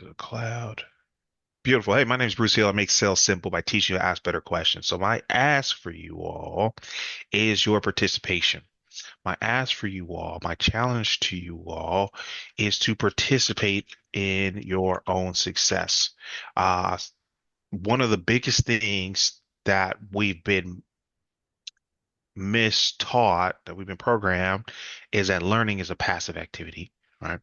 to the cloud. Beautiful. Hey, my name is Bruce Hill. I make sales simple by teaching you to ask better questions. So my ask for you all is your participation. My ask for you all, my challenge to you all is to participate in your own success. Uh, One of the biggest things that we've been mistaught, that we've been programmed, is that learning is a passive activity, right?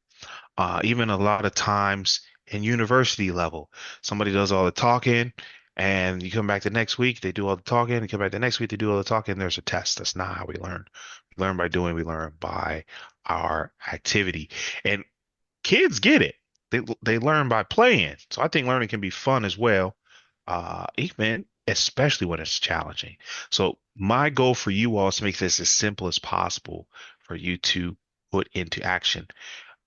Even a lot of times in university level, somebody does all the talking, and you come back the next week, they do all the talking, and come back the next week, they do all the talking, there's a test. That's not how we learn. We learn by doing, we learn by our activity. And kids get it. They learn by playing. So I think learning can be fun as well, even especially when it's challenging. So my goal for you all is to make this as simple as possible for you to put into action.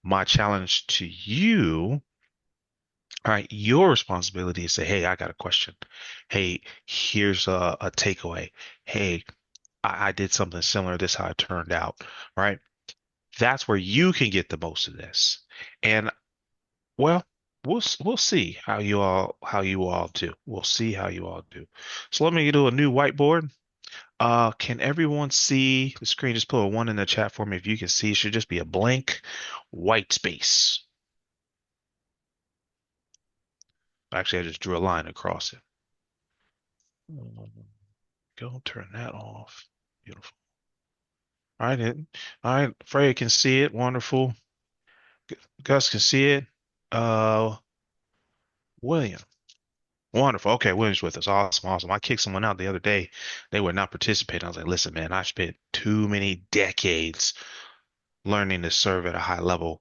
My challenge to you, all right, your responsibility is say, hey, I got a question. Hey, here's a takeaway. Hey, I did something similar. This is how it turned out. Right? That's where you can get the most of this. And well, we'll see how you all do. We'll see how you all do. So let me do a new whiteboard. Can everyone see the screen? Just put a one in the chat for me. If you can see, it should just be a blank white space. Actually, I just drew a line across it. Go turn that off. Beautiful. All right, all right. Freya can see it. Wonderful. Gus can see it. Uh, William. Wonderful. Okay, William's with us. Awesome, awesome. I kicked someone out the other day. They would not participate. I was like, listen, man, I spent too many decades learning to serve at a high level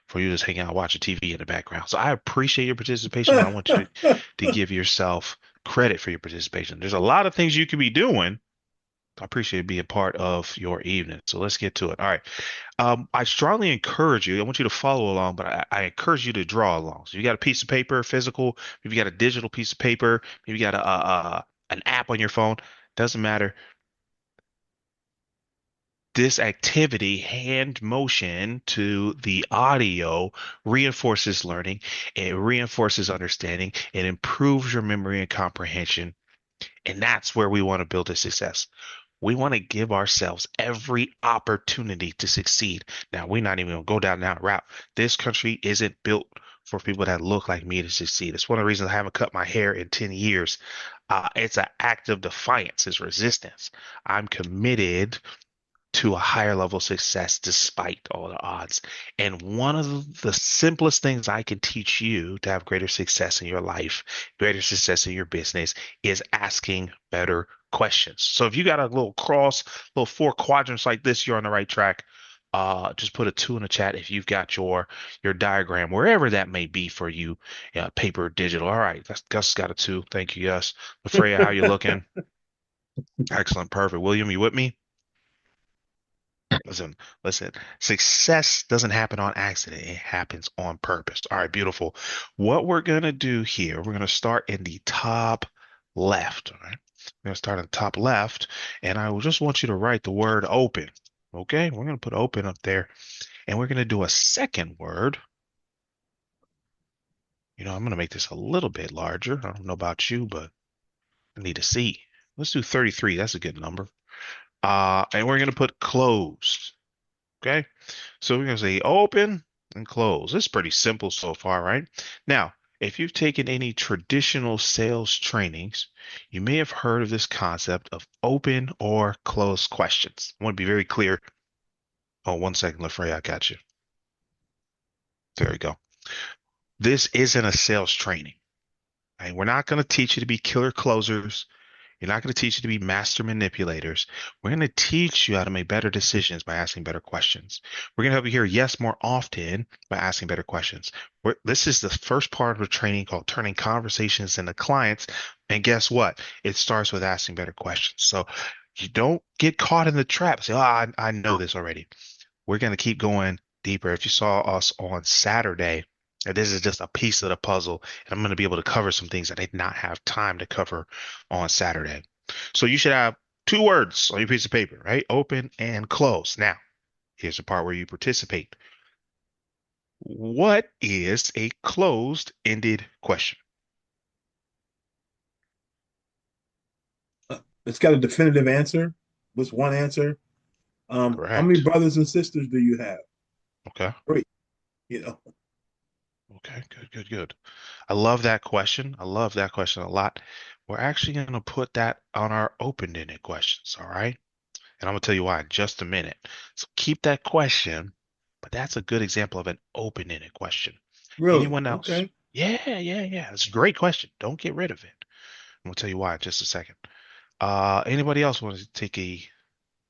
for you to just hang out watching TV in the background. So I appreciate your participation, but I want you to give yourself credit for your participation. There's a lot of things you could be doing. I appreciate being part of your evening. So let's get to it. All right. I strongly encourage you. I want you to follow along, but I encourage you to draw along. So you got a piece of paper, physical, maybe you got a digital piece of paper, maybe you got an app on your phone. Doesn't matter. This activity, hand motion to the audio, reinforces learning. It reinforces understanding. It improves your memory and comprehension. And that's where we want to build a success. We want to give ourselves every opportunity to succeed. Now, we're not even going to go down that route. This country isn't built for people that look like me to succeed. It's one of the reasons I haven't cut my hair in 10 years. It's an act of defiance, it's resistance. I'm committed to a higher level of success despite all the odds. And one of the simplest things I can teach you to have greater success in your life, greater success in your business, is asking better questions. So if you got a little four quadrants like this, you're on the right track. Just put a two in the chat if you've got your diagram, wherever that may be for you, paper, digital. All right, that's Gus got a two. Thank you, Gus. Freya, how you looking? Excellent, perfect. William, you with me? Listen, listen. Success doesn't happen on accident. It happens on purpose. All right, beautiful. What we're gonna do here, we're gonna start in the top left. All right. We're gonna start in the top left, and I will just want you to write the word open. Okay, we're gonna put open up there, and we're gonna do a second word. I'm gonna make this a little bit larger. I don't know about you, but I need to see. Let's do 33. That's a good number. And we're gonna put closed. Okay. So we're going to say open and close. It's pretty simple so far, right? Now, if you've taken any traditional sales trainings, you may have heard of this concept of open or closed questions. I want to be very clear. Oh, 1 second, LaFrey, I got you. There you go. This isn't a sales training. Right? We're not going to teach you to be killer closers. You're not going to teach you to be master manipulators. We're going to teach you how to make better decisions by asking better questions. We're going to help you hear yes more often by asking better questions. This is the first part of the training called turning conversations into clients. And guess what? It starts with asking better questions. So you don't get caught in the trap. Say, oh, I know this already. We're going to keep going deeper. If you saw us on Saturday, and this is just a piece of the puzzle, and I'm going to be able to cover some things that I did not have time to cover on Saturday. So you should have two words on your piece of paper, right? Open and close. Now, here's the part where you participate. What is a closed-ended question? It's got a definitive answer. What's one answer? How many Correct. brothers and sisters do you have? Okay. Three. You know. Okay. Good, good, good. I love that question. I love that question a lot. We're actually going to put that on our open-ended questions, all right? And I'm going to tell you why in just a minute. So keep that question, but that's a good example of an open-ended question. Really? Anyone else? Okay. Yeah, yeah, yeah. It's a great question. Don't get rid of it. I'm going to tell you why in just a second. Anybody else want to take a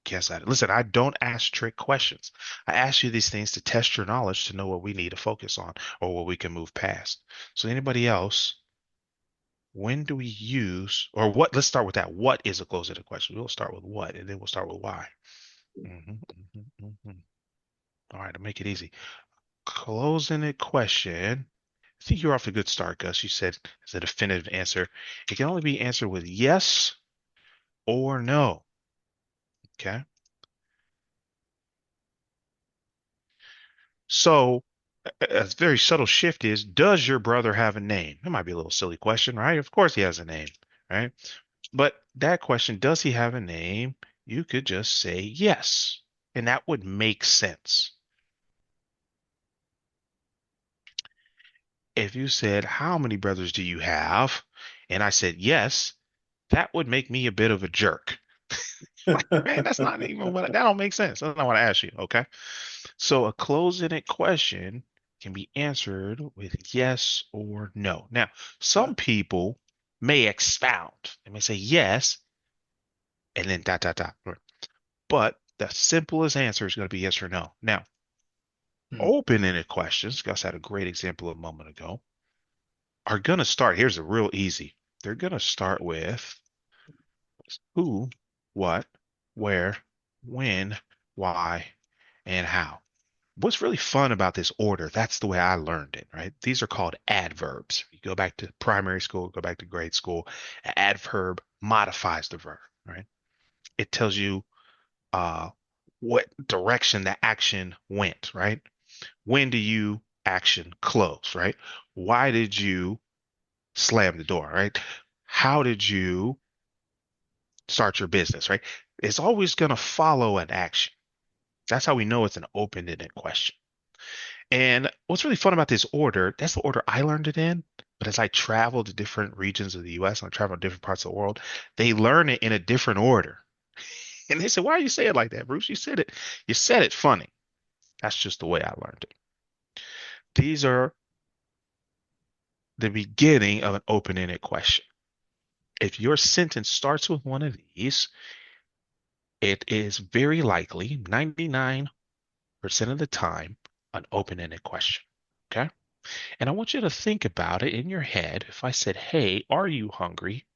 guess at it? Listen, I don't ask trick questions. I ask you these things to test your knowledge to know what we need to focus on or what we can move past. So anybody else, when do we use or what? Let's start with that. What is a closed-ended question? We'll start with what, and then we'll start with why. hmm hmm All right, to make it easy. Closing-ended question. I think you're off to a good start, Gus. You said it's a definitive answer. It can only be answered with yes or no. Okay. So a very subtle shift is, does your brother have a name? It might be a little silly question, right? Of course he has a name, right? But that question, does he have a name? You could just say yes, and that would make sense. If you said, how many brothers do you have? And I said yes, that would make me a bit of a jerk. Like, man, that's not even what that don't make sense. That's not what I asked you. Okay. So a closed-ended question can be answered with yes or no. Now, some people may expound. They may say yes and then dot dot dot. Right. But the simplest answer is going to be yes or no. Now, open-ended questions, Gus had a great example a moment ago, are going to start. Here's a real easy. They're going to start with who, what, where, when, why, and how. What's really fun about this order, that's the way I learned it, right? These are called adverbs. You go back to primary school, go back to grade school. An adverb modifies the verb, right? It tells you uh, what direction the action went, right? When do you action close, right? Why did you slam the door, right? How did you start your business, right? It's always going to follow an action. That's how we know it's an open-ended question. And what's really fun about this order, that's the order I learned it in. But as I travel to different regions of the US and I travel to different parts of the world, they learn it in a different order. And they say, why are you saying it like that, Bruce? You said it funny. That's just the way I learned it. These are the beginning of an open-ended question. If your sentence starts with one of these, it is very likely, 99% of the time, an open-ended question. Okay? And I want you to think about it in your head. If I said, hey, are you hungry?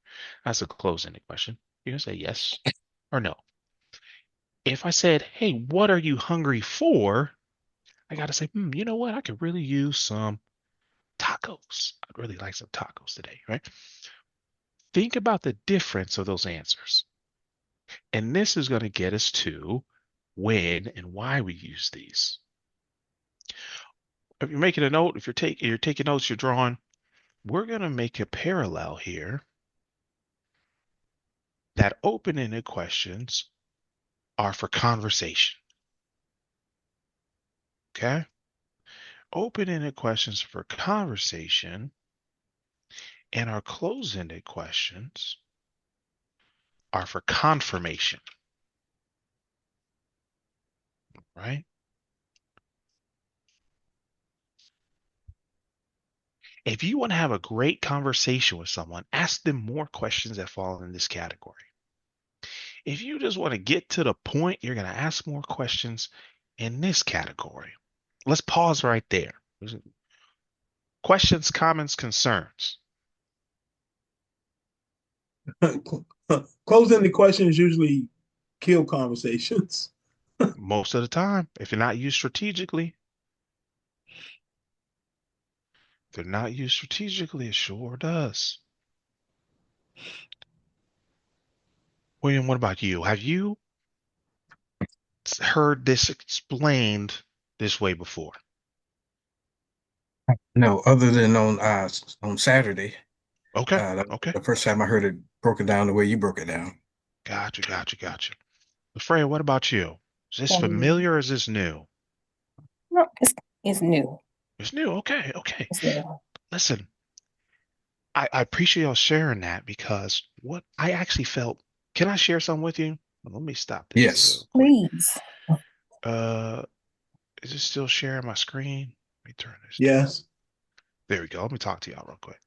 That's a closed-ended question. You're going to say yes or no. If I said, hey, what are you hungry for? I got to say, you know what? I could really use some tacos. I'd really like some tacos today, right? Think about the difference of those answers. And this is going to get us to when and why we use these. If you're making a note, if you're taking notes, you're drawing, we're going to make a parallel here that open-ended questions are for conversation. Okay? Open-ended questions for conversation and our closed-ended questions are for confirmation, right? If you want to have a great conversation with someone, ask them more questions that fall in this category. If you just want to get to the point, you're going to ask more questions in this category. Let's pause right there. Questions, comments, concerns. Closing the questions usually kill conversations. Most of the time, if you're not used strategically, if they're not used strategically, it sure does. William, what about you? Have you heard this explained this way before? No, other than on Saturday. Okay. That was Okay. the first time I heard it broken down the way you broke it down. Gotcha. Gotcha. Gotcha. Freya, what about you? Is this Um, familiar or is this new? no, it's new. It's new. Okay. Okay. It's new. Listen, I appreciate y'all sharing that because what I actually felt. Can I share something with you? Let me stop this Yes. real quick. Please. Uh, is it still sharing my screen? Let me turn this down. Yes. There we go. Let me talk to y'all real quick.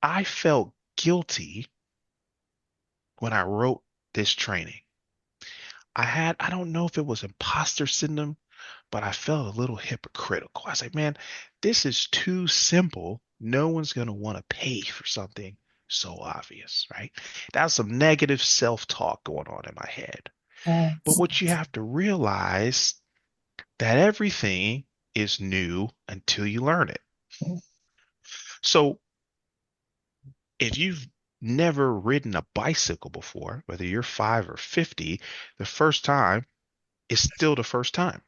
I felt guilty when I wrote this training. I don't know if it was imposter syndrome, but I felt a little hypocritical. I was like, man, this is too simple. No one's going to want to pay for something so obvious, right? That's some negative self-talk going on in my head. But Yes. what you have to realize that everything is new until you learn it. So if you've never ridden a bicycle before, whether you're 5 or 50, the first time is still the first time.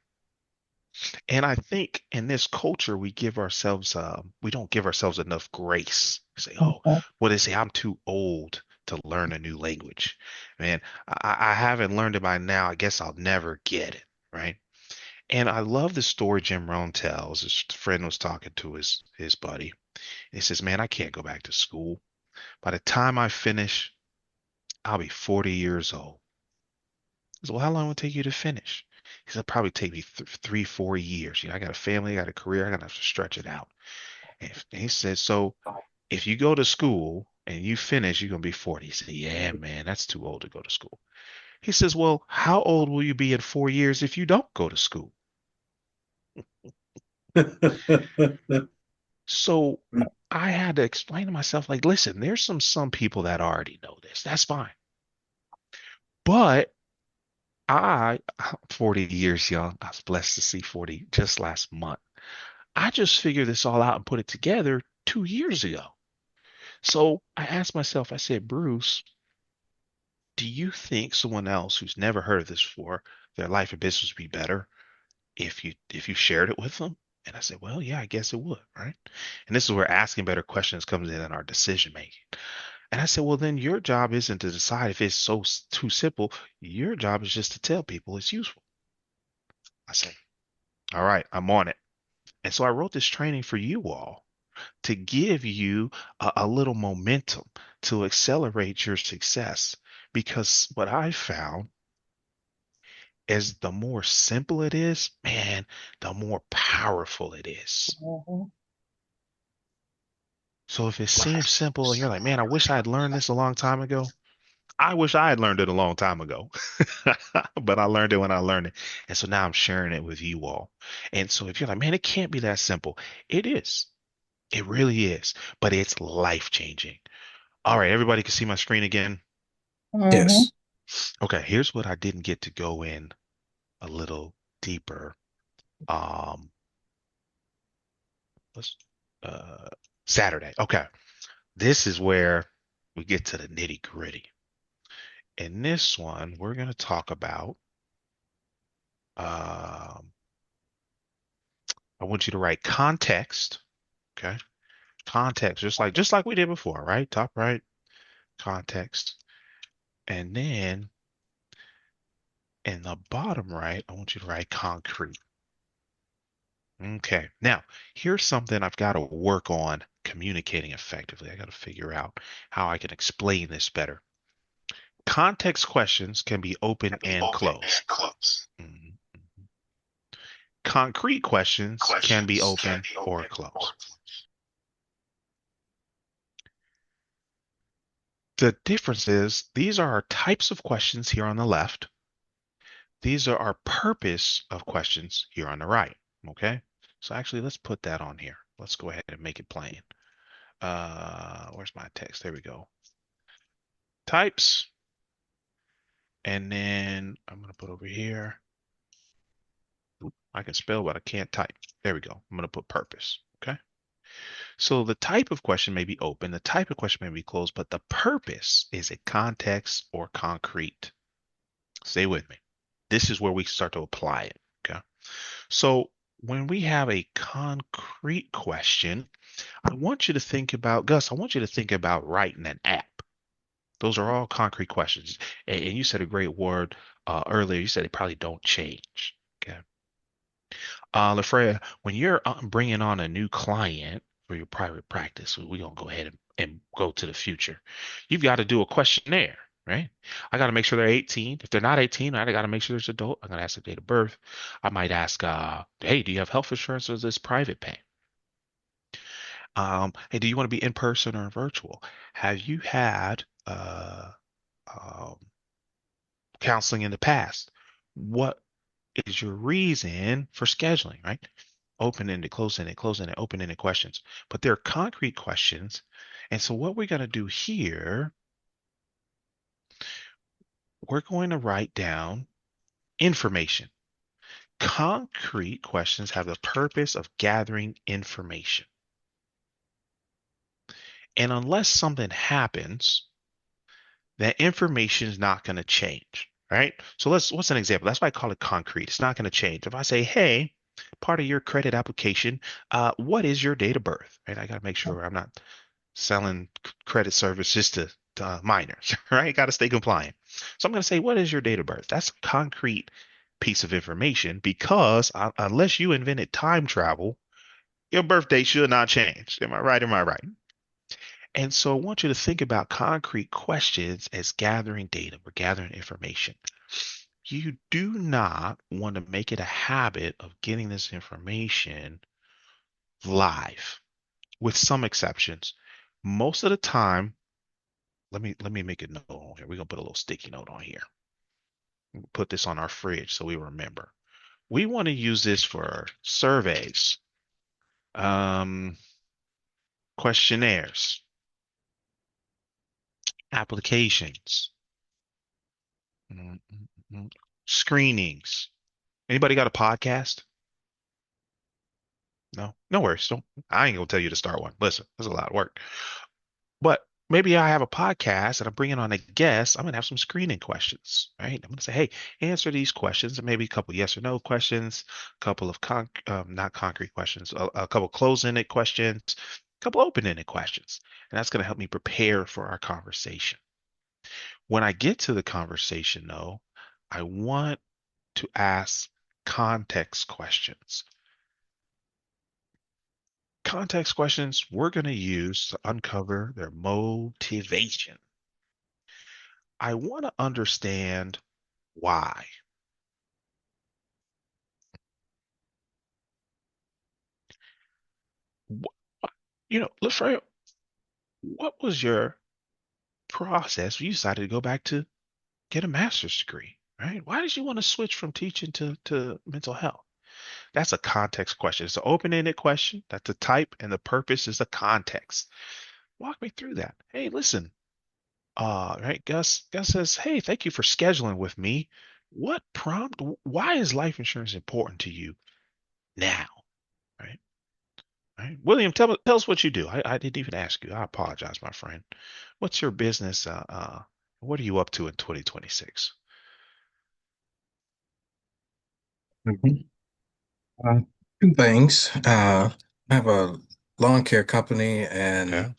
And I think in this culture, we don't give ourselves enough grace. Say, oh, Mhm. what they say, I'm too old to learn a new language. Man, I haven't learned it by now. I guess I'll never get it. Right. And I love the story Jim Rohn tells. His friend was talking to his buddy. He says, man, I can't go back to school. By the time I finish, I'll be 40 years old. I said, well, how long will it take you to finish? He said, probably take me 3, 4 years. I got a family, I got a career, I got to have to stretch it out. And he said, so if you go to school and you finish, you're going to be 40. He said, yeah, man, that's too old to go to school. He says, well, how old will you be in 4 years if you don't go to school? So I had to explain to myself, like, listen, there's some people that already know this. That's fine. But I'm 40 years young. I was blessed to see 40 just last month. I just figured this all out and put it together 2 years ago. So I asked myself, I said, Bruce, do you think someone else who's never heard of this before, their life and business would be better if you shared it with them? And I said, well, yeah, I guess it would, right? And this is where asking better questions comes in our decision making. And I said, well, then your job isn't to decide if it's too simple. Your job is just to tell people it's useful. I said, all right, I'm on it. And so I wrote this training for you all to give you a little momentum to accelerate your success. Because what I found is the more simple it is, man, the more powerful it is. Mhm. So if it seems simple and you're like, man, I wish I had learned this a long time ago. I wish I had learned it a long time ago, but I learned it when I learned it. And so now I'm sharing it with you all. And so if you're like, man, it can't be that simple. It is. It really is. But it's life changing. All right, everybody can see my screen again. Mhm. Yes. Okay, here's what I didn't get to go in a little deeper. Um, let's uh Saturday. Okay. This is where we get to the nitty gritty. In this one, we're going to talk about um I want you to write context, okay? Context, just like we did before, right? Top right, context. And then in the bottom right, I want you to write concrete. Okay. Now, here's something I've got to work on communicating effectively. I got to figure out how I can explain this better. Context questions can be open and closed. Mhm. Concrete questions can be open or closed. The difference is these are our types of questions here on the left. These are our purpose of questions here on the right. Okay. So actually, let's put that on here. Let's go ahead and make it plain. Where's my text? There we go. Types. And then I'm going to put over here. I can spell, but I can't type. There we go. I'm going to put purpose. Okay. So the type of question may be open, the type of question may be closed, but the purpose is it context or concrete? Stay with me. This is where we start to apply it. Okay. So when we have a concrete question, I want you to think about, Gus, I want you to think about writing an app. Those are all concrete questions. And you said a great word earlier. You said they probably don't change. Okay. Lafreya, when you're bringing on a new client for your private practice, we're going to go ahead and go to the future. You've got to do a questionnaire, right? I got to make sure they're 18. If they're not 18, I got to make sure there's adult. I'm going to ask the date of birth. I might ask, hey, do you have health insurance or is this private pay? Hey, do you want to be in person or virtual? Have you had um, counseling in the past? What is your reason for scheduling, right? Open-ended, close-ended, close-ended, open-ended questions. But they're concrete questions. And so what we're going to do here, we're going to write down information. Concrete questions have the purpose of gathering information. And unless something happens, that information is not going to change, right? So what's an example? That's why I call it concrete. It's not going to change. If I say, hey, part of your credit application, what is your date of birth, right? I got to make sure I'm not selling credit services to minors, right? Got to stay compliant. So I'm going to say, what is your date of birth? That's a concrete piece of information because unless you invented time travel, your birthday should not change. Am I right? Am I right? And so I want you to think about concrete questions as gathering data or gathering information. You do not want to make it a habit of getting this information live, with some exceptions. Most of the time, let me make a note on here. We're gonna put a little sticky note on here. Put this on our fridge so we remember. We want to use this for surveys, um, questionnaires, applications, mm, mm, mm, screenings. Anybody got a podcast? No, no worries. Don't. I ain't gonna tell you to start one. Listen, there's a lot of work. But maybe I have a podcast and I'm bringing on a guest. I'm gonna have some screening questions, right? I'm gonna say, hey, answer these questions, and maybe a couple yes or no questions, a couple of not concrete questions, a couple close-ended questions, a couple open-ended questions, and that's gonna help me prepare for our conversation. When I get to the conversation, though, I want to ask context questions. Context questions we're going to use to uncover their motivation. I want to understand why. Lafredo, what was your process? You decided to go back to get a master's degree, right? Why did you want to switch from teaching to mental health? That's a context question. It's an open-ended question. That's the type, and the purpose is the context. Walk me through that. Hey, listen, right, Gus says, hey, thank you for scheduling with me. Why is life insurance important to you now? Right? Right. William, tell us what you do. I didn't even ask you. I apologize, my friend. What's your business? What are you up to in 2026? Mhm. Uh, Two things. I have a lawn care company and Okay.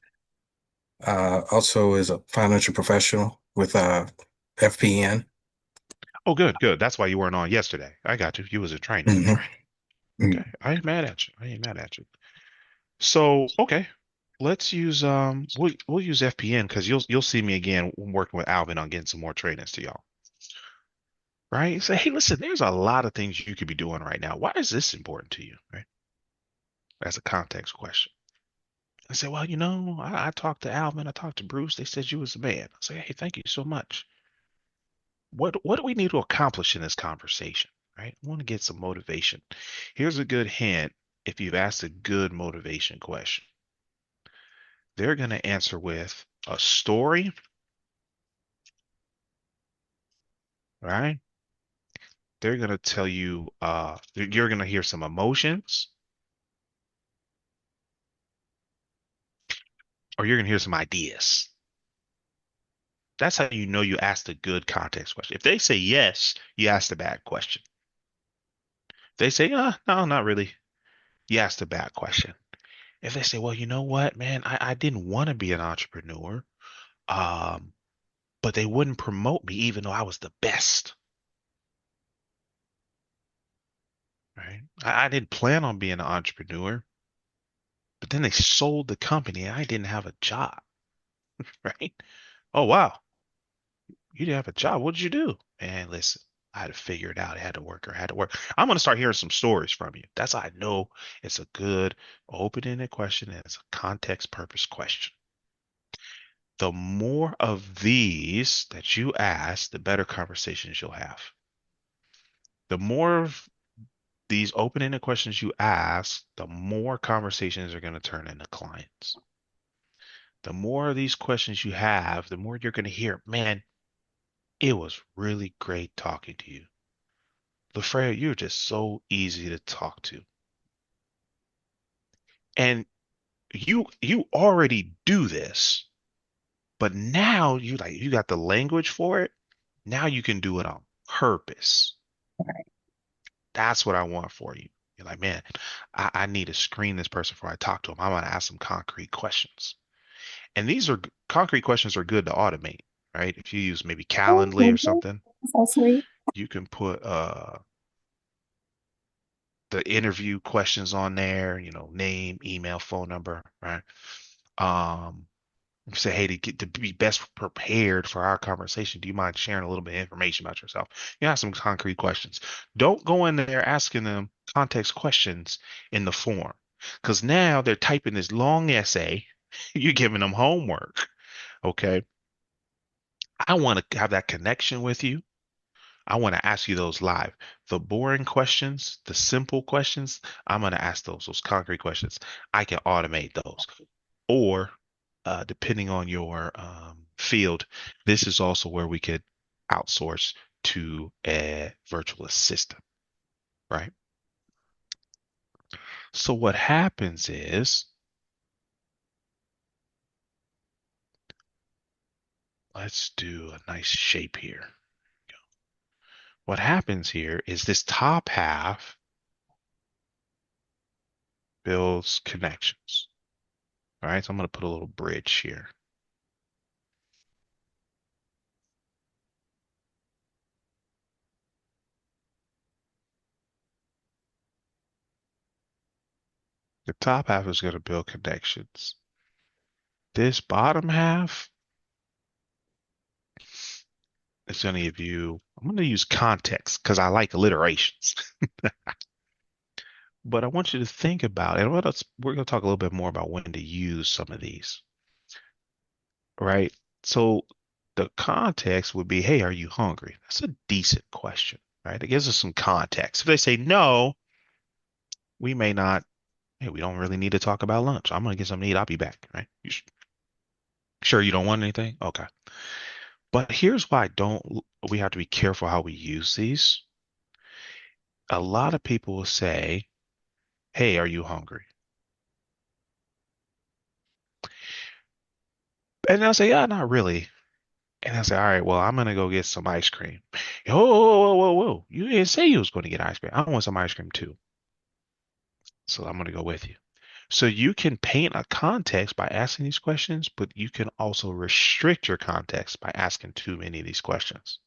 also is a financial professional with FPN. Oh, good, good. That's why you weren't on yesterday. I got you. You was in training. Mhm. Okay. I ain't mad at you. I ain't mad at you. So, okay. Let's use we'll use FPN because you'll see me again working with Alvin on getting some more trainings to y'all. Right? Say, hey, listen, there's a lot of things you could be doing right now. Why is this important to you? Right? That's a context question. I say, well, I talked to Alvin, I talked to Bruce. They said you was the man. I say, hey, thank you so much. What do we need to accomplish in this conversation? Right? I want to get some motivation. Here's a good hint. If you've asked a good motivation question, they're going to answer with a story, right? They're going to tell you, you're going to hear some emotions, or you're going to hear some ideas. That's how you know you asked a good context question. If they say yes, you asked a bad question. They say, no, not really. You asked a bad question. If they say, well, you know what, man, I didn't want to be an entrepreneur, um, but they wouldn't promote me even though I was the best, right? I didn't plan on being an entrepreneur, but then they sold the company and I didn't have a job, right? Oh, wow. You didn't have a job. What did you do? Man, listen, I had to figure it out. I had to work or had to work. I'm going to start hearing some stories from you. That's how I know it's a good open-ended question and it's a context purpose question. The more of these that you ask, the better conversations you'll have. The more of these open-ended questions you ask, the more conversations are going to turn into clients. The more of these questions you have, the more you're going to hear, man, it was really great talking to you. LaFreya, you're just so easy to talk to. And you already do this, but now you got the language for it. Now you can do it on purpose. Right. That's what I want for you. You're like, man, I need to screen this person before I talk to him. I'm going to ask some concrete questions. And these are concrete questions are good to automate, right? If you use maybe Oh, Calendly or thank you. something, So sweet. you can put the interview questions on there, name, email, phone number, right? Um, Say, hey, to be best prepared for our conversation, do you mind sharing a little bit of information about yourself? You ask some concrete questions. Don't go in there asking them context questions in the form, because now they're typing this long essay. You're giving them homework. Okay. I want to have that connection with you. I want to ask you those live. The boring questions, the simple questions, I'm going to ask those concrete questions. I can automate those. Or depending on your field, this is also where we could outsource to a virtual assistant, right? So what happens is, let's do a nice shape here. What happens here is this top half builds connections. All right, so I'm going to put a little bridge here. The top half is going to build connections. This bottom half is going to give you, I'm going to use context because I like alliterations. But I want you to think about, and we're going to talk a little bit more about when to use some of these, right? So the context would be, hey, are you hungry? That's a decent question, right? It gives us some context. If they say no, we may not, hey, we don't really need to talk about lunch. I'm going to get something to eat. I'll be back, right? Sure you don't want anything? Okay. But here's why we have to be careful how we use these. A lot of people will say, hey, are you hungry? And they'll say, yeah, not really. And I say, all right, well, I'm gonna go get some ice cream. Whoa, whoa, whoa, whoa, whoa. You didn't say you was going to get ice cream. I want some ice cream too. So I'm gonna go with you. So you can paint a context by asking these questions, but you can also restrict your context by asking too many of these questions.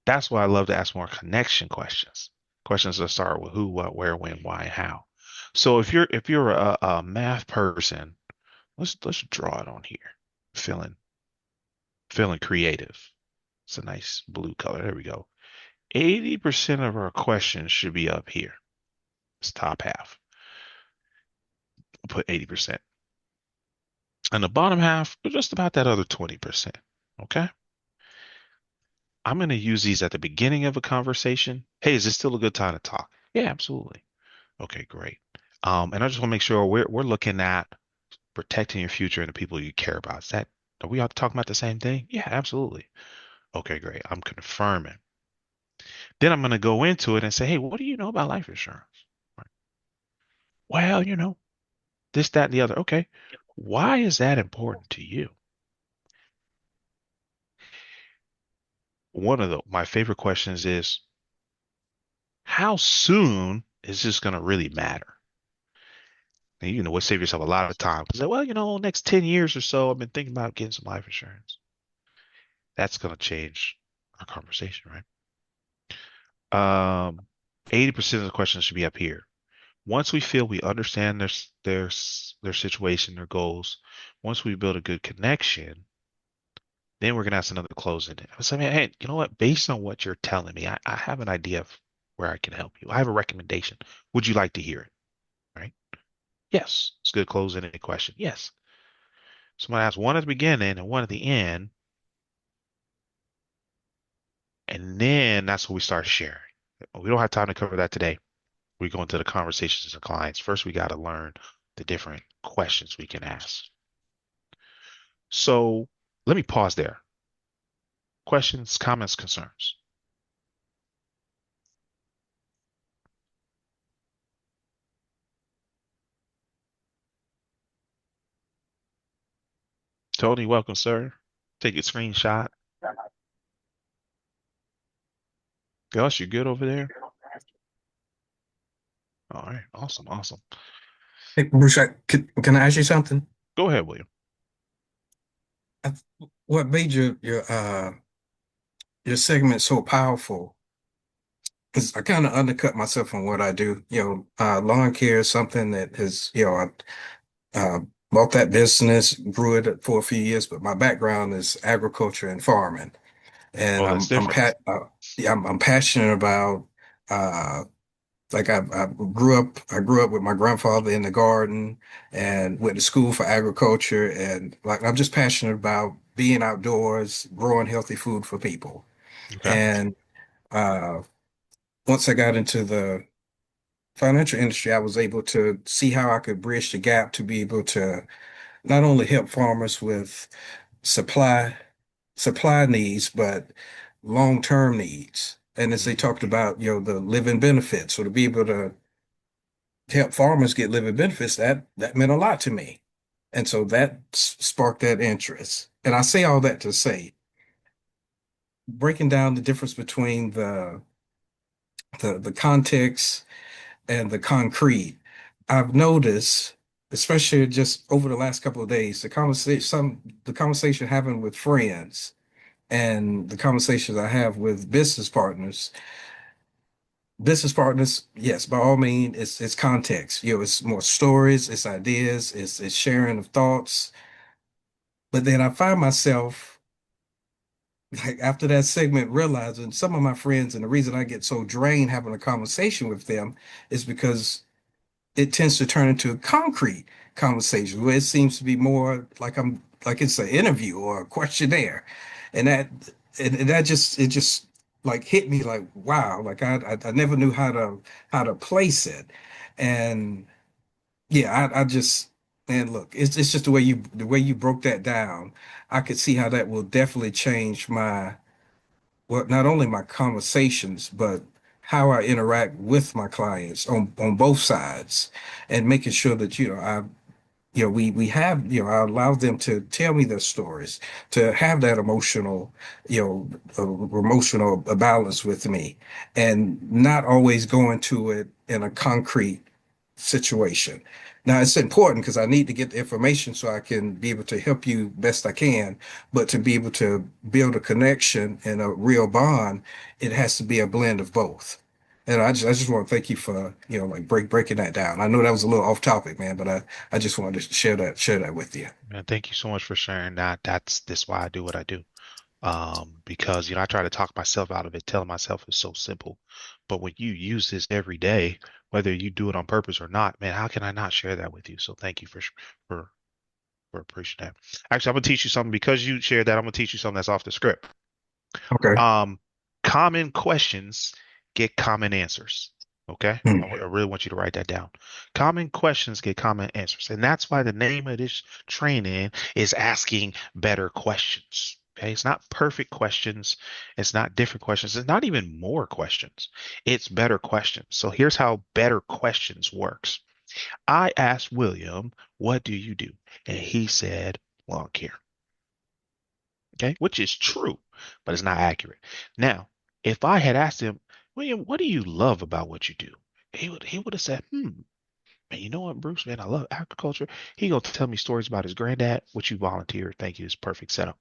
That's why I love to ask more connection questions. Questions that start with who, what, where, when, why, and how. So if you're a math person, let's draw it on here. Feeling feeling creative. It's a nice blue color. There we go. 80% of our questions should be up here. It's top half. We'll put 80%. And the bottom half, just about that other 20%. Okay. I'm going to use these at the beginning of a conversation. Hey, is this still a good time to talk? Yeah, absolutely. Okay, great. And I just want to make sure we're looking at protecting your future and the people you care about. Are we all talking about the same thing? Yeah, absolutely. Okay, great. I'm confirming. Then I'm going to go into it and say, hey, what do you know about life insurance? Right. Well, this, that, and the other. Okay. Why is that important to you? One of my favorite questions is, How soon is this going to really matter? And you know what, save yourself a lot of time. Because, well, next 10 years or so, I've been thinking about getting some life insurance. That's going to change our conversation, right? 80% of the questions should be up here. Once we feel we understand their situation, their goals, once we build a good connection, then we're gonna ask another closing. I was saying, hey, you know what? Based on what you're telling me, I have an idea of where I can help you. I have a recommendation. Would you like to hear it? Right? Yes. It's a good closing any question. Yes. Someone asks one at the beginning and one at the end, and then that's what we start sharing. We don't have time to cover that today. We go into the conversations with clients. First, we got to learn the different questions we can ask. So let me pause there. Questions, comments, concerns. Tony, welcome, sir. Take a screenshot. Gus, you good over there? All right. Awesome. Awesome. Hey, Bruce, can I ask you something? Go ahead, William. I, what made your segment so powerful? Because I kind of undercut myself on what I do. Lawn care is something that has, I bought that business, grew it for a few years, but my background is agriculture and farming, and Oh, that's different. yeah, I'm passionate about uh, like I grew up with my grandfather in the garden and went to school for agriculture, and like I'm just passionate about being outdoors, growing healthy food for people. Okay. And uh, once I got into the financial industry, I was able to see how I could bridge the gap to be able to not only help farmers with supply supply needs, but long-term needs. And as they Hmm. talked about, the living benefits, so to be able to help farmers get living benefits, that meant a lot to me. And so that sparked that interest. And I say all that to say, breaking down the difference between the context and the concrete, I've noticed, especially just over the last couple of days, the conversation having with friends and the conversations I have with business partners, yes, by all means, it's context. It's more stories, it's ideas, it's sharing of thoughts. But then I find myself like after that segment realizing some of my friends, and the reason I get so drained having a conversation with them is because it tends to turn into a concrete conversation where it seems to be more like it's an interview or a questionnaire. And that just like hit me like wow, like I never knew how to place it. And yeah, I just and look, it's just the way you broke that down. I could see how that will definitely change not only my conversations, but how I interact with my clients on both sides, and making sure that we have, I allow them to tell me their stories, to have that emotional balance with me, and not always go into it in a concrete situation. Now, it's important because I need to get the information so I can be able to help you best I can. But to be able to build a connection and a real bond, it has to be a blend of both. And I just want to thank you for, like breaking that down. I know that was a little off topic, man, but I just wanted to share that with you. Man, thank you so much for sharing that. That's why I do what I do. Because I try to talk myself out of it, telling myself it's so simple. But when you use this every day, whether you do it on purpose or not, man, how can I not share that with you? So thank you for for appreciating that. Actually, I'm gonna teach you something because you shared that. I'm gonna teach you something that's off the script. Okay. Um, Common questions get common answers. Okay? Hmm. I really want you to write that down. Common questions get common answers. And that's why the name of this training is asking better questions. Okay? It's not perfect questions. It's not different questions. It's not even more questions. It's better questions. So here's how better questions works. I asked William, what do you do? And he said, lawn care. Okay, which is true, but it's not accurate. Now, if I had asked him, William, what do you love about what you do? He would have said, man, you know what, Bruce, man, I love agriculture. He gonna tell me stories about his granddad, which you volunteer. Thank you, is perfect setup.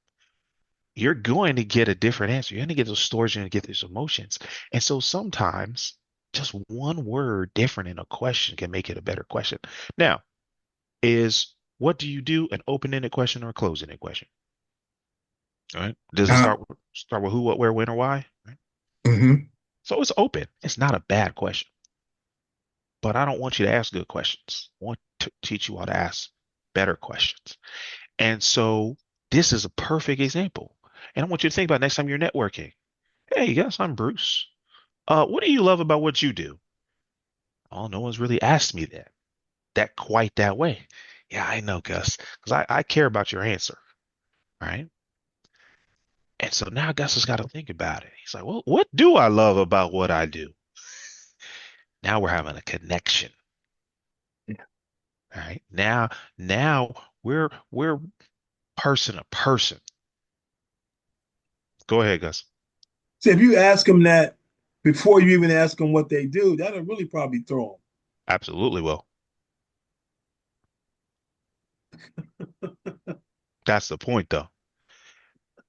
You're going to get a different answer. You're going to get those stories, you're going to get those emotions. And so sometimes just one word different in a question can make it a better question. Now, is what do you do an open-ended question or a closed-ended question? All right. Does it Uh, start with who, what, where, when, or why? Right? mhm. So it's open. It's not a bad question. But I don't want you to ask good questions. I want to teach you how to ask better questions. And so this is a perfect example. And I want you to think about next time you're networking. Hey, yes, I'm Bruce. What do you love about what you do? Oh, no one's really asked me that quite that way. Yeah, I know, Gus, because I care about your answer, right? And so now Gus has got to think about it. He's like, well, what do I love about what I do? Now we're having a connection, right? Now we're person to person. Go ahead, Gus. So if you ask them that before you even ask them what they do, that'll really probably throw Absolutely will. That's the point, though.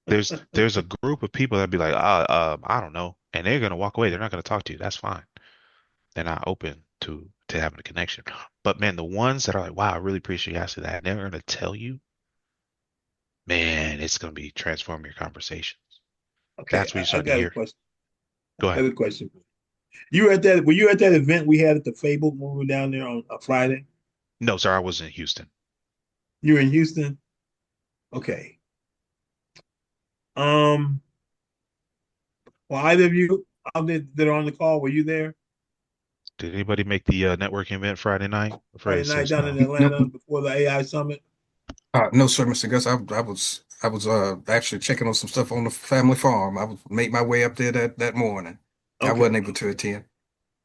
There's a group of people that be like, I don't know, and they're gonna walk away. They're not gonna talk to you. That's fine. They're not open to having a connection. But man, the ones that are like, wow, I really appreciate you asking that, and they're gonna tell you, man, it's gonna be transforming your conversations. them. Okay, That's what you I start to got a hear. question. Go I ahead. got a question. You were at that? Were you at that event we had at the Fable when we were down there on a Friday? No, sir, I was in Houston. You were in Houston. Okay. Um. Well, either of you that are on the call, were you there Did anybody make the networking event Friday night? I'm afraid Friday it night says down in no. Nope. Atlanta before the AI summit? No, sir, Mr. Gus. I was actually checking on some stuff on the family farm. Made my way up there that morning. I wasn't Okay. able to attend.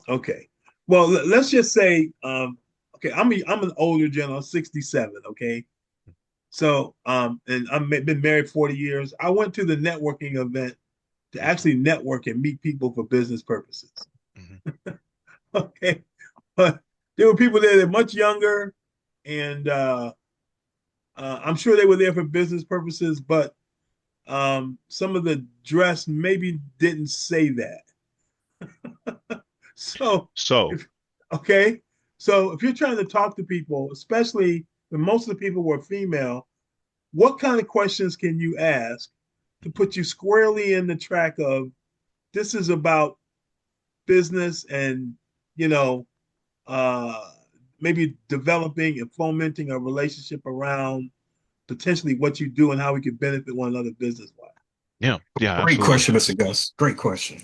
Okay. Well, let's just say, okay, I'm an older gentleman, 67. Okay. So, and been married 40 years. I went to the networking event to Hmm. actually network and meet people for business purposes. Hmm. Okay. But there were people there that are much younger, and I'm sure they were there for business purposes, but some of the dress maybe didn't say that. So, So, if okay, so if you're trying to talk to people, especially when most of the people were female, what kind of questions can you ask to put you squarely in the track of this is about business and you know uh, maybe developing and fomenting a relationship around potentially what you do and how we can benefit one another business wise. yeah, yeah, Great absolutely. question, Mr. Gus. Great question.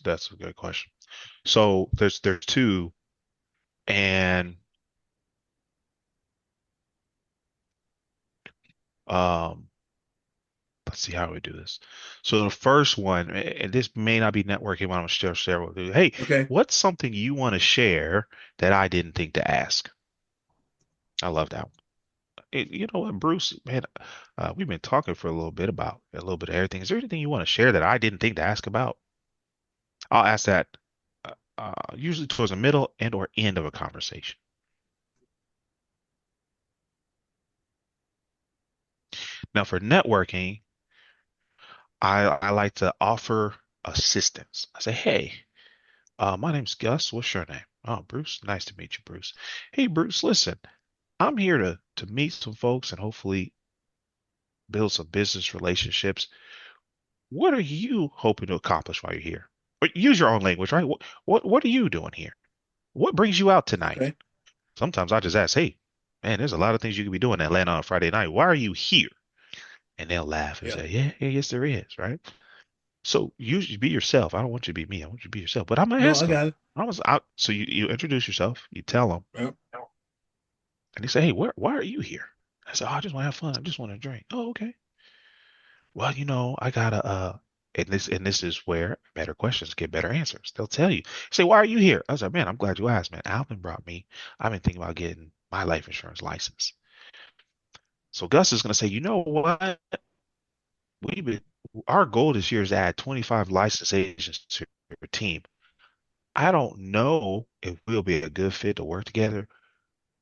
That's a good question. So there's two, and um, let's see how we do this. So the first one, and this may not be networking, but I'm gonna share with you. Hey, Okay. what's something you want to share that I didn't think to ask? I love that one. You know what, Bruce, man, we've been talking for a little bit about a little bit of everything. Is there anything you want to share that I didn't think to ask about? I'll ask that usually towards the middle and or end of a conversation. Now, for networking, I like to offer assistance. I say, hey, my name's Gus. What's your name? Oh, Bruce. Nice to meet you, Bruce. Hey, Bruce, listen, I'm here to meet some folks and hopefully build some business relationships. What are you hoping to accomplish while you're here? But use your own language, right? What are you doing here? What brings you out tonight? Okay. Sometimes I just ask, hey, man, there's a lot of things you could be doing in Atlanta on a Friday night. Why are you here? And they'll laugh and Yeah. say, yeah, yeah, yes, there is, right? So you be yourself. I don't want you to be me. I want you to be yourself. But I'm gonna No, ask I them. got it. I was out. So you introduce yourself. You tell them, Yep. and they say, hey, why are you here? I said, oh, I just want to have fun. I just want to drink. Oh, okay. Well, I gotta and this is where better questions get better answers. They'll tell you. Say, why are you here? I said, man, I'm glad you asked, man. Alvin brought me. I've been thinking about getting my life insurance license. So Gus is gonna say, you know what? We've been our goal this year is to add 25 licensed agents to your team. I don't know if we'll be a good fit to work together.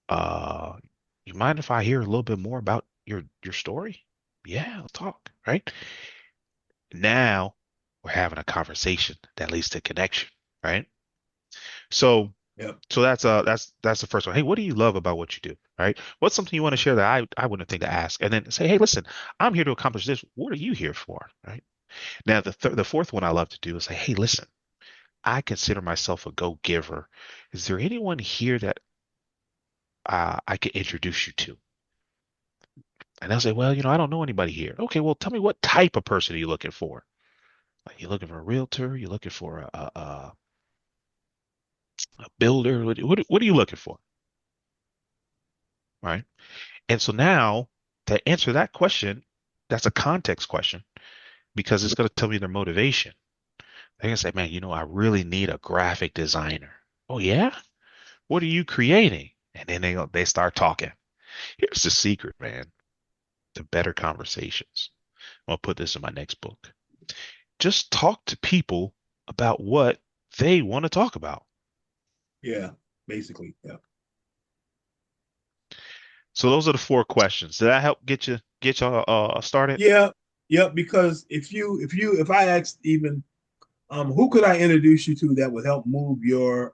Uh, you mind if I hear a little bit more about your story? Yeah, I'll talk, right? Now we're having a conversation that leads to connection, right? So Yep. so that's the first one. Hey, what do you love about what you do? Right? What's something you want to share that I wouldn't think to ask? And then say, hey, listen, I'm here to accomplish this. What are you here for? Right? Now the fourth one I love to do is say, hey, listen, I consider myself a go-giver. Is there anyone here that I could introduce you to? And they'll say, well, I don't know anybody here. Okay, well, tell me what type of person are you looking for? Like, you looking for a realtor? You looking for a builder? What are you looking for? Right? And so now to answer that question, that's a context question because it's going to tell me their motivation. They're going to say, man, I really need a graphic designer. Oh, yeah? What are you creating? And then they start talking. Here's the secret, man, to better conversations. I'll put this in my next book. Just talk to people about what they want to talk about. Yeah. Basically. Yeah. So those are the four questions. Did that help get you started? Yeah. Yeah. Because if I asked even who could I introduce you to that would help move your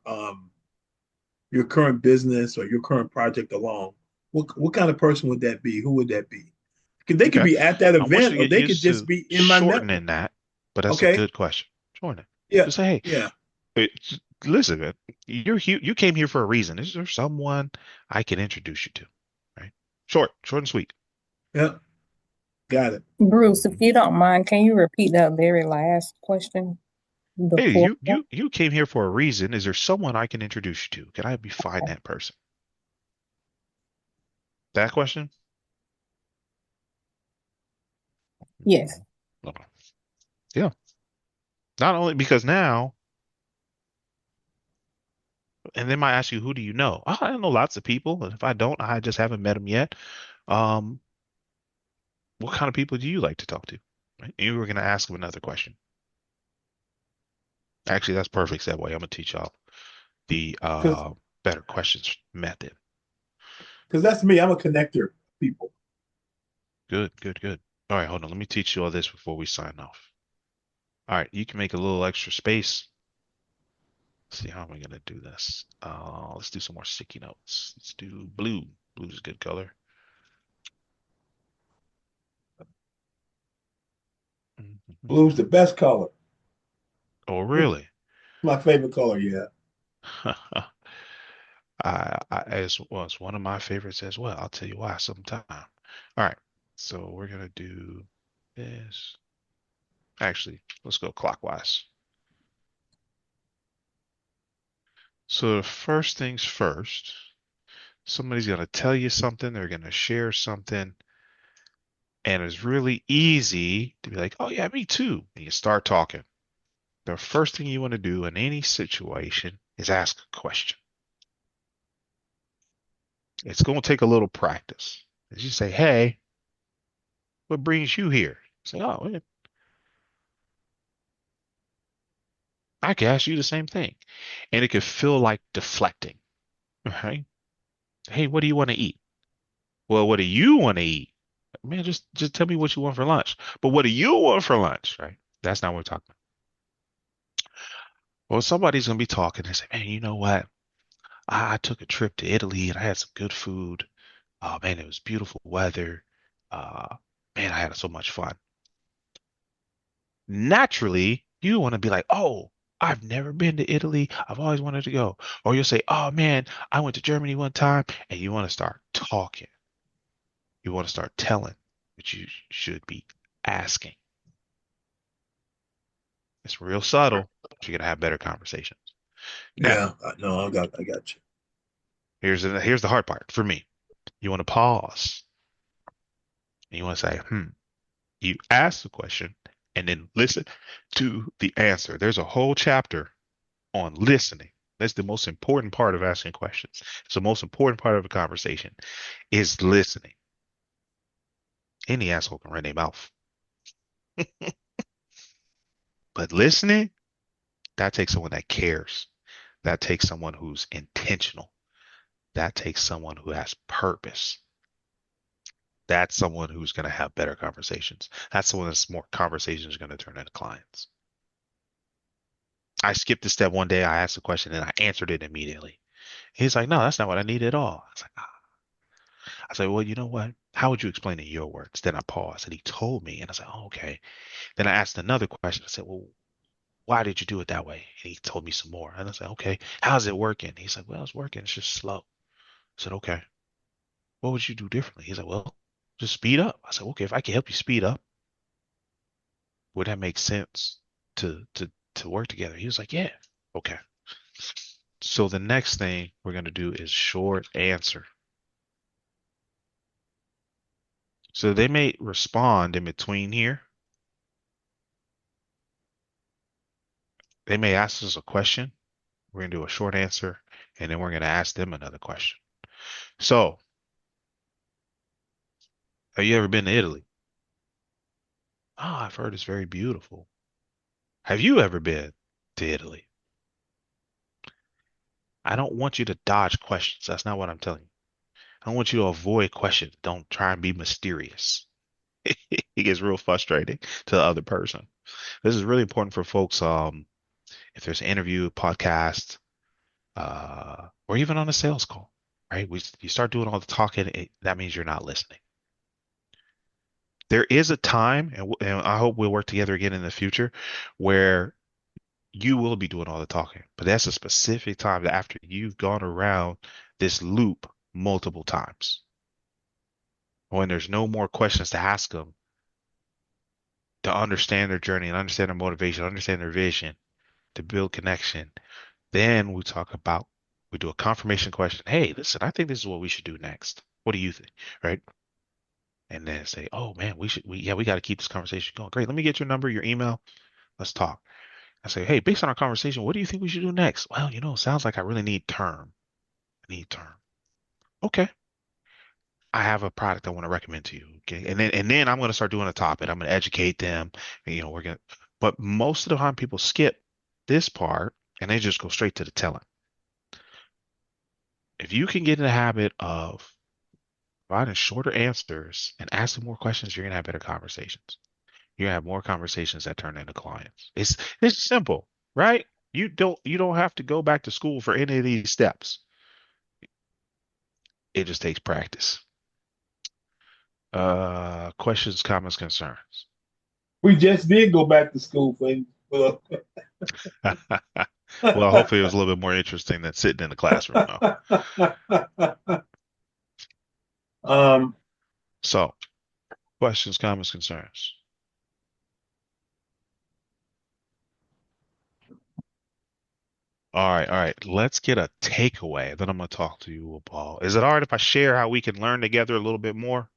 current business or your current project along? What kind of person would that be? Who would that be? They could Okay. be at that I want event you to or get they could used just to be in my network. shortening that, but that's a Okay. good question. Shorten it. Yeah. Just say, Yeah. hey, listen, man, you came here for a reason. Is there someone I can introduce you to? Right? Short and sweet. Yeah. Got it. Bruce, if you don't mind, can you repeat that very last question? The Hey, fourth you one? you you came here for a reason. Is there someone I can introduce you to? Can I be find that person? That question? Yes. Okay. Yeah. Not only because now, and they might ask you, who do you know? Oh, I know lots of people, and if I don't, I just haven't met them yet. Um, what kind of people do you like to talk to? Right? And you were going to ask them another question. Actually, that's perfect segue. I'm going to teach y'all the Because better questions method. that's me. I'm a connector of people. Good, good, good. All right, hold on. Let me teach you all this before we sign off. All right, you can make a little extra space. Let's see how am I going to do this? Let's do some more sticky notes. Let's do blue. Blue is a good color. Blue's the best color. Oh, really? My favorite color. Yeah. As was one of my favorites as well. I'll tell you why sometime. All right, so we're gonna do this. Actually, let's go clockwise. So the first things first, somebody's gonna tell you something, they're gonna share something, and it's really easy to be like, "Oh yeah, me too." And you start talking. The first thing you want to do in any situation is ask a question. It's going to take a little practice. As you say, "Hey, what brings you here?" Say, "Oh, yeah, I could ask you the same thing." And it could feel like deflecting, right? Hey, what do you want to eat? Well, what do you want to eat? Man, just tell me what you want for lunch. But what do you want for lunch, right? That's not what we're talking about. Well, somebody's gonna be talking and say, man, you know what? I took a trip to Italy and I had some good food. Oh man, it was beautiful weather. Uh, man, I had so much fun. Naturally, you want to be like, oh, I've never been to Italy. I've always wanted to go. Or you'll say, oh man, I went to Germany one time, and you want to start talking. You want to start telling, but you should be asking. It's real subtle, but you're gonna have better conversations. Now, Yeah. No, I got you. here's the hard part for me. You want to pause and you want to say, You ask the question and then listen to the answer. There's a whole chapter on listening. That's the most important part of asking questions. It's the most important part of a conversation is listening. Any asshole can run their mouth, but listening, that takes someone that cares. That takes someone who's intentional. That takes someone who has purpose. That's someone who's going to have better conversations. That's someone that's more conversations going to turn into clients. I skipped a step one day. I asked a question and I answered it immediately. He's like, no, that's not what I need at all. I was like, ah. I said, well, you know what? How would you explain it in your words? Then I paused and he told me, and I said, oh, okay. Then I asked another question. I said, well, why did you do it that way? And he told me some more. And I said, okay, how's it working? He's like, well, it's working. It's just slow. I said, okay, what would you do differently? He's like, well, just speed up. I said, okay, if I can help you speed up, would that make sense to work together? He was like, yeah, okay. So the next thing we're going to do is short answer. So they may respond in between here. They may ask us a question. We're going to do a short answer, and then we're going to ask them another question. So, have you ever been to Italy? Oh, I've heard it's very beautiful. Have you ever been to Italy? I don't want you to dodge questions. That's not what I'm telling you. I don't want you to avoid questions. Don't try and be mysterious. It gets real frustrating to the other person. This is really important for folks. If there's an interview, podcast, or even on a sales call, right? You start doing all the talking, that means you're not listening. There is a time, and I hope we'll work together again in the future, where you will be doing all the talking. But that's a specific time that after you've gone around this loop multiple times, when there's no more questions to ask them to understand their journey and understand their motivation, understand their vision, to build connection. Then we do a confirmation question. Hey, listen, I think this is what we should do next. What do you think? Right? And then say, oh man, we got to keep this conversation going. Great. Let me get your number, your email. Let's talk. I say, hey, based on our conversation, what do you think we should do next? Well, it sounds like I really need term. I need term. Okay. I have a product I want to recommend to you. Okay. And then I'm going to start doing a topic. I'm going to educate them. And, but most of the time people skip this part and they just go straight to the telling. If you can get in the habit of providing shorter answers and asking more questions, you're going to have better conversations. You're going to have more conversations that turn into clients. It's simple, right? You don't have to go back to school for any of these steps. It just takes practice. Questions, comments, concerns. We just did go back to school for Well, hopefully it was a little bit more interesting than sitting in the classroom though. um, So, questions, comments, concerns. All right. Let's get a takeaway. Then I'm gonna talk to you, Paul. Is it all right if I share how we can learn together a little bit more?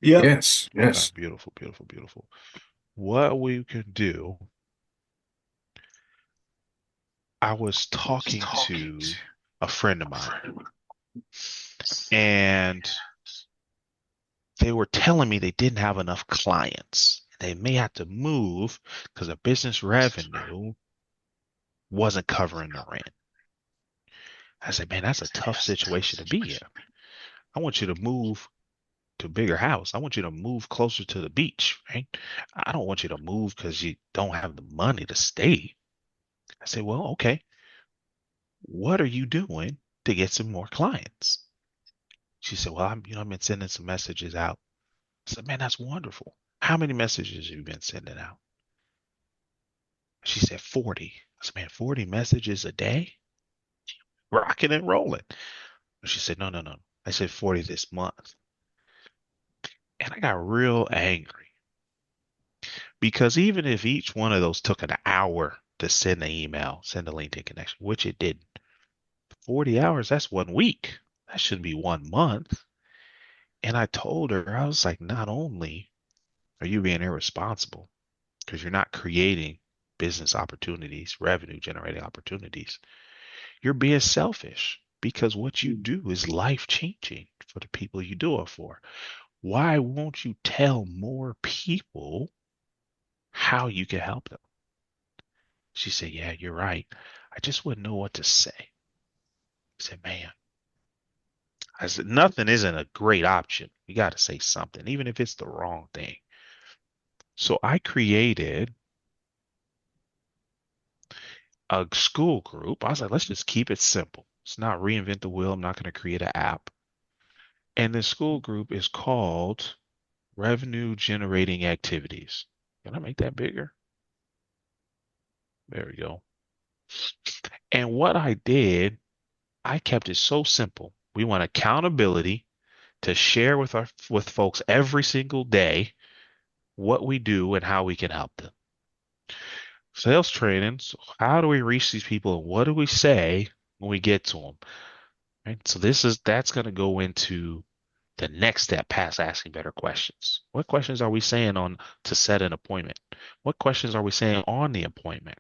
yep. Yes, Okay, yes. beautiful, beautiful, beautiful. What we can do, I was talking to a friend of mine, and they were telling me they didn't have enough clients. They may have to move because their business revenue wasn't covering the rent. I said, man, that's a tough situation to be in. I want you to move to a bigger house. I want you to move closer to the beach, right? I don't want you to move because you don't have the money to stay. I said, well, okay, what are you doing to get some more clients? She said, well, I've been sending some messages out. I said, man, that's wonderful. How many messages have you been sending out? She said 40. I said, man, 40 messages a day? Rocking and rolling. She said, no, no, no. I said 40 this month. And I got real angry because even if each one of those took an hour to send an email, send a LinkedIn connection, which it didn't, 40 hours, that's 1 week. That shouldn't be 1 month. And I told her, I was like, not only are you being irresponsible because you're not creating business opportunities, revenue generating opportunities, you're being selfish because what you do is life changing for the people you do it for. Why won't you tell more people how you can help them? She said, yeah, you're right. I just wouldn't know what to say. I said, man, I said, nothing isn't a great option. You got to say something, even if it's the wrong thing. So I created a school group. I was like, let's just keep it simple. Let's not reinvent the wheel. I'm not going to create an app. And the school group is called Revenue Generating Activities. Can I make that bigger? There we go. And what I did, I kept it so simple. We want accountability to share with folks every single day what we do and how we can help them. Sales training. So how do we reach these people and what do we say when we get to them? Right. So that's going to go into the next step past asking better questions. What questions are we saying on to set an appointment? What questions are we saying on the appointment?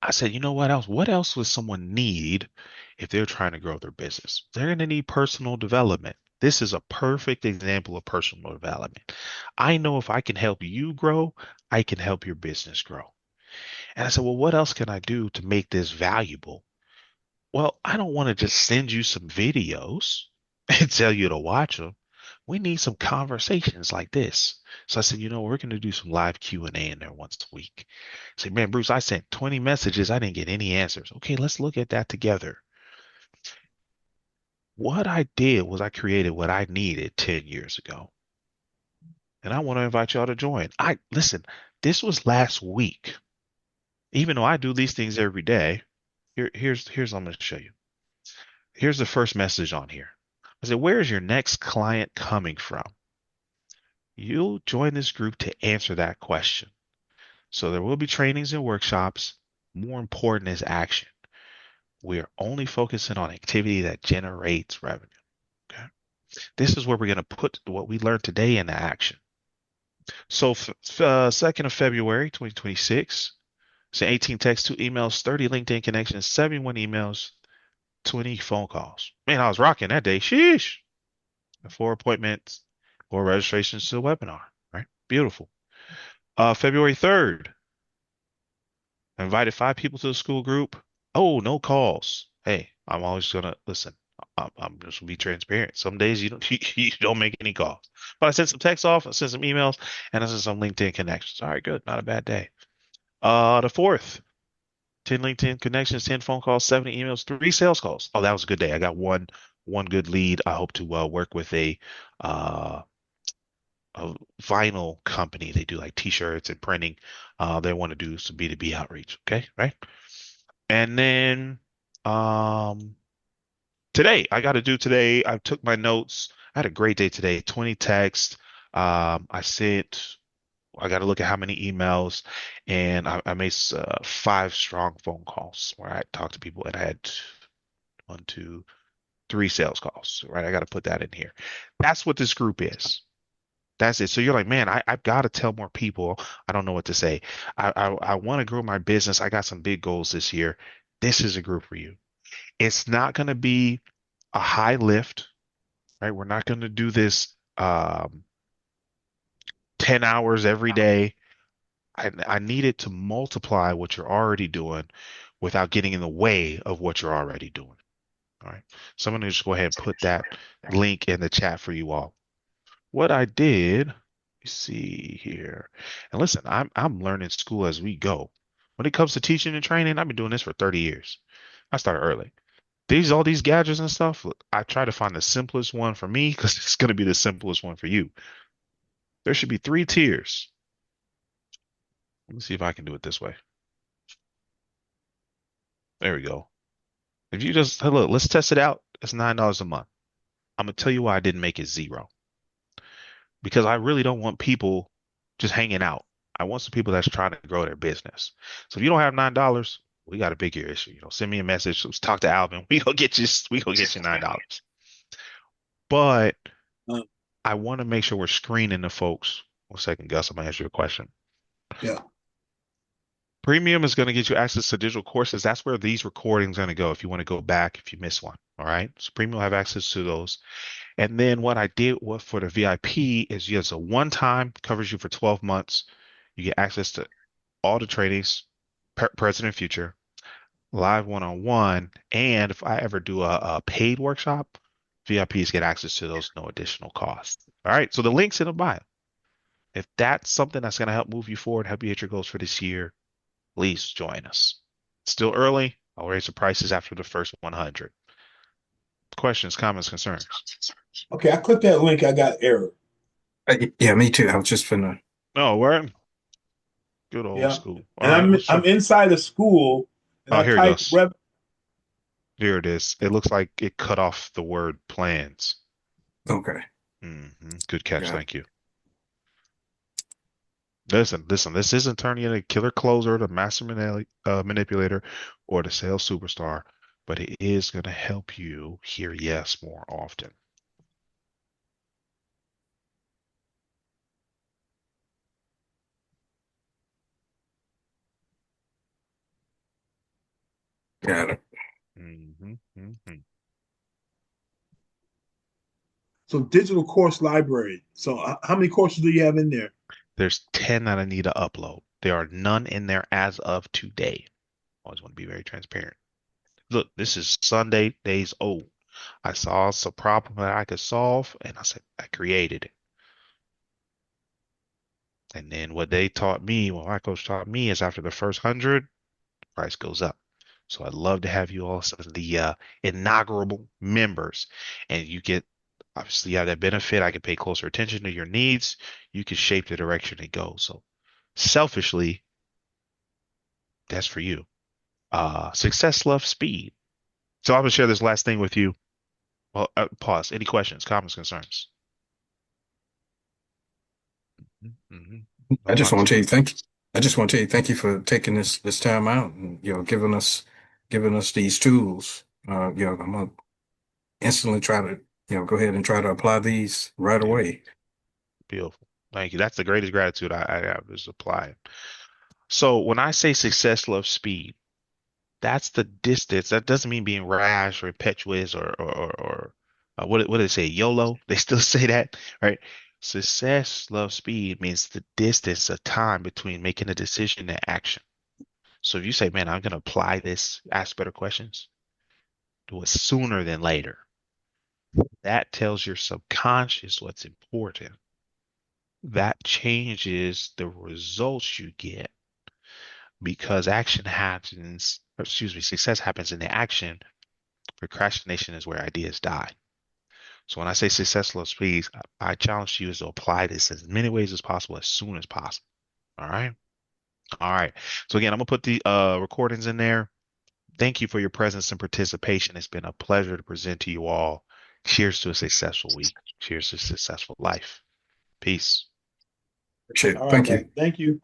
I said, you know what else? What else would someone need if they're trying to grow their business? They're going to need personal development. This is a perfect example of personal development. I know if I can help you grow, I can help your business grow. And I said, well, what else can I do to make this valuable? Well, I don't want to just send you some videos and tell you to watch them. We need some conversations like this. So I said, you know, we're going to do some live Q&A in there once a week. I said, man, Bruce, I sent 20 messages. I didn't get any answers. Okay, let's look at that together. What I did was I created what I needed 10 years ago. And I want to invite y'all to join. Listen, this was last week. Even though I do these things every day, here's what I'm going to show you. Here's the first message on here. I said, where is your next client coming from? You'll join this group to answer that question. So there will be trainings and workshops. More important is action. We're only focusing on activity that generates revenue. Okay. This is where we're going to put what we learned today into action. So 2nd of February, 2026, so 18 texts, 2 emails, 30 LinkedIn connections, 71 emails, 20 phone calls. Man, I was rocking that day. Sheesh. 4 appointments, 4 registrations to the webinar, right? Beautiful. February 3rd, I invited 5 people to the school group. Oh, no calls. Hey, I'm always gonna listen. I'm just gonna be transparent. Some days you don't you don't make any calls, but I sent some texts off, I sent some emails, and I sent some LinkedIn connections. All right, good, not a bad day. The 4th, 10 LinkedIn connections, 10 phone calls, 70 emails, 3 sales calls. Oh, that was a good day. I got one good lead. I hope to work with uh, a vinyl company. They do like t-shirts and printing. They want to do some B2B outreach. Okay, right? And then um today, I got to do today. I took my notes. I had a great day today. 20 texts. I sent. I got to look at how many emails, and I made 5 strong phone calls where I talked to people, and I had 1, 2, 3 sales calls. Right, I got to put that in here. That's what this group is. That's it. So you're like, man, I've got to tell more people. I don't know what to say. I want to grow my business. I got some big goals this year. This is a group for you. It's not going to be a high lift, right? We're not going to do this 10 hours every day. I need it to multiply what you're already doing without getting in the way of what you're already doing. All right. So I'm going to just go ahead and put that link in the chat for you all. What I did, you see here, and listen, I'm learning school as we go. When it comes to teaching and training, I've been doing this for 30 years. I started early. All these gadgets and stuff, look, I try to find the simplest one for me because it's going to be the simplest one for you. There should be 3 tiers. Let me see if I can do it this way. There we go. If you just, hey, look, let's test it out. It's $9 a month. I'm gonna tell you why I didn't make it 0 because I really don't want people just hanging out. I want some people that's trying to grow their business. So if you don't have $9, we got a bigger issue. Send me a message. Let's talk to Alvin. We gonna get you $9. But Uh, I want to make sure we're screening the folks. 1 second, Gus. I'm gonna answer your question. yeah. Premium is going to get you access to digital courses. That's where these recordings are going to go if you want to go back if you miss one. All right. So Premium will have access to those. And then what I did for the VIP is just a one time covers you for 12 months. You get access to all the trainings. present and future, live one-on-one, and if I ever do a paid workshop, VIPs get access to those, no additional cost. All right, so the link's in the bio. If that's something that's going to help move you forward, help you hit your goals for this year, please join us. Still early. I'll raise the prices after the first 100. Questions, comments, concerns? Okay, I clicked that link. I got error. Yeah, me too. I was just finna. Oh, word. Good old Yeah, school. All and right, I'm let's I'm try. inside a school, and Oh, I here it type goes. rev. Here it is. It looks like it cut off the word plans. Okay, Good catch. got it. Thank you. Listen, this isn't turning into a killer closer, the master manipulator, or the sales superstar, but it is going to help you hear yes more often. Got it. Hmm. So digital course library. So how many courses do you have in there? There's 10 that I need to upload. There are none in there as of today. Always want to be very transparent. Look, this is Sunday days old. I saw a problem that I could solve, and I said, I created it. And then what they taught me, what my coach taught me, is after the first 100, price goes up. So I'd love to have you all as the inaugural members, and you get obviously you have that benefit. I can pay closer attention to your needs. You can shape the direction it goes. So selfishly, that's for you. Success loves speed. So I'm gonna share this last thing with you. Well, pause. Any questions, comments, concerns? Mm-hmm. I No just hot want to seat. tell you thank you. I just want to tell you thank you for taking this time out and giving us these tools. I'm gonna instantly try to go ahead and try to apply these right Yeah, away. beautiful. Thank you. That's the greatest gratitude I have is applying. So when I say success loves speed, that's the distance. That doesn't mean being rash or impetuous or what do they say? YOLO. They still say that, right? Success loves speed means the distance of time between making a decision and action. So if you say, man, I'm going to apply this, ask better questions, do it sooner than later. That tells your subconscious what's important. That changes the results you get because action happens, or excuse me, success happens in the action. Procrastination is where ideas die. So when I say success loves speed, I challenge you is to apply this as many ways as possible as soon as possible. All right. All right. So again, I'm gonna put the recordings in there. Thank you for your presence and participation. It's been a pleasure to present to you all. Cheers to a successful week. Cheers to a successful life. Peace. Appreciate it. All right, Thank buddy. you. Thank you.